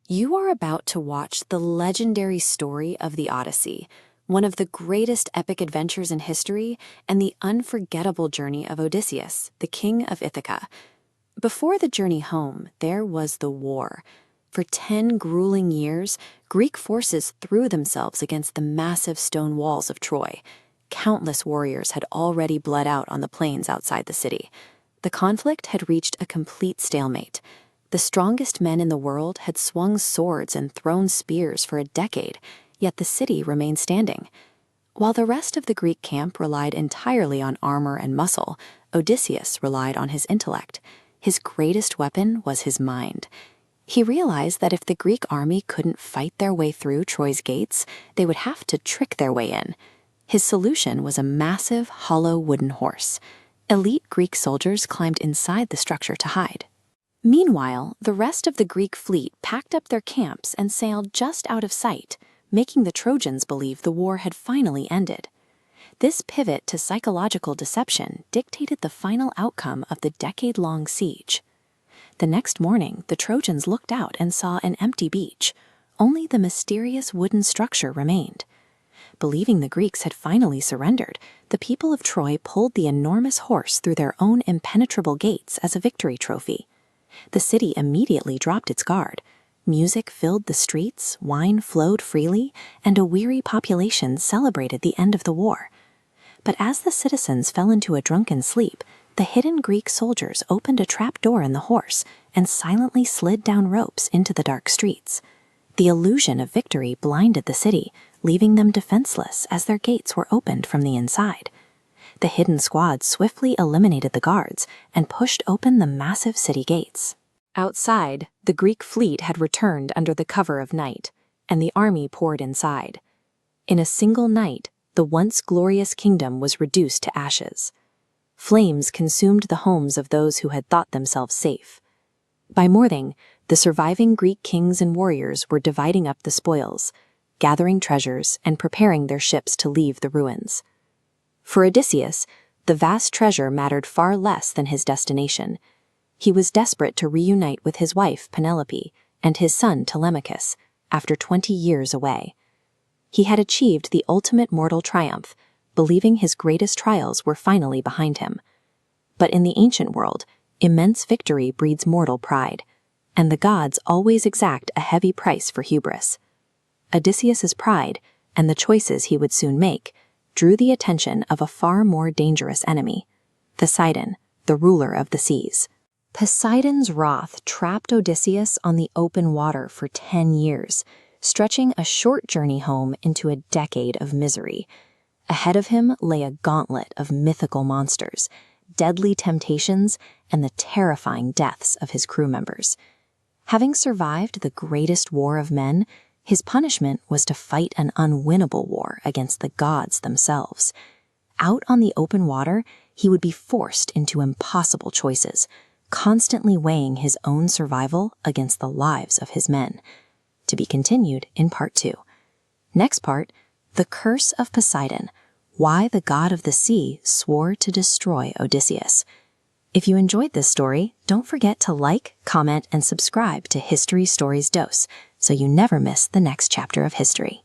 You are about to watch the legendary story of the Odyssey, one of the greatest epic adventures in history and the unforgettable journey of Odysseus, the king of Ithaca. Before the journey home, there was the war. For 10 grueling years, Greek forces threw themselves against the massive stone walls of Troy. Countless warriors had already bled out on the plains outside the city. The conflict had reached a complete stalemate. The strongest men in the world had swung swords and thrown spears for a decade, yet the city remained standing. While the rest of the Greek camp relied entirely on armor and muscle, Odysseus relied on his intellect. His greatest weapon was his mind. He realized that if the Greek army couldn't fight their way through Troy's gates, they would have to trick their way in. His solution was a massive, hollow wooden horse. Elite Greek soldiers climbed inside the structure to hide. Meanwhile, the rest of the Greek fleet packed up their camps and sailed just out of sight, making the Trojans believe the war had finally ended. This pivot to psychological deception dictated the final outcome of the decade-long siege. The next morning, the Trojans looked out and saw an empty beach. Only the mysterious wooden structure remained. Believing the Greeks had finally surrendered, the people of Troy pulled the enormous horse through their own impenetrable gates as a victory trophy. The city immediately dropped its guard. Music filled the streets, wine flowed freely, and a weary population celebrated the end of the war. But as the citizens fell into a drunken sleep, the hidden Greek soldiers opened a trap door in the horse and silently slid down ropes into the dark streets. The illusion of victory blinded the city, leaving them defenseless as their gates were opened from the inside. The hidden squad swiftly eliminated the guards and pushed open the massive city gates. Outside, the Greek fleet had returned under the cover of night, and the army poured inside. In a single night, the once glorious kingdom was reduced to ashes. Flames consumed the homes of those who had thought themselves safe. By morning, the surviving Greek kings and warriors were dividing up the spoils, gathering treasures, and preparing their ships to leave the ruins. For Odysseus, the vast treasure mattered far less than his destination. He was desperate to reunite with his wife, Penelope, and his son, Telemachus, after 20 years away. He had achieved the ultimate mortal triumph, believing his greatest trials were finally behind him. But in the ancient world, immense victory breeds mortal pride, and the gods always exact a heavy price for hubris. Odysseus's pride, and the choices he would soon make, drew the attention of a far more dangerous enemy, Poseidon, the ruler of the seas. Poseidon's wrath trapped Odysseus on the open water for 10 years, stretching a short journey home into a decade of misery. Ahead of him lay a gauntlet of mythical monsters, deadly temptations, and the terrifying deaths of his crew members. Having survived the greatest war of men, his punishment was to fight an unwinnable war against the gods themselves. Out on the open water, he would be forced into impossible choices, constantly weighing his own survival against the lives of his men. To be continued in Part 2. Next part, The Curse of Poseidon, why the god of the sea swore to destroy Odysseus. If you enjoyed this story, don't forget to like, comment, and subscribe to History Stories Dose so you never miss the next chapter of history.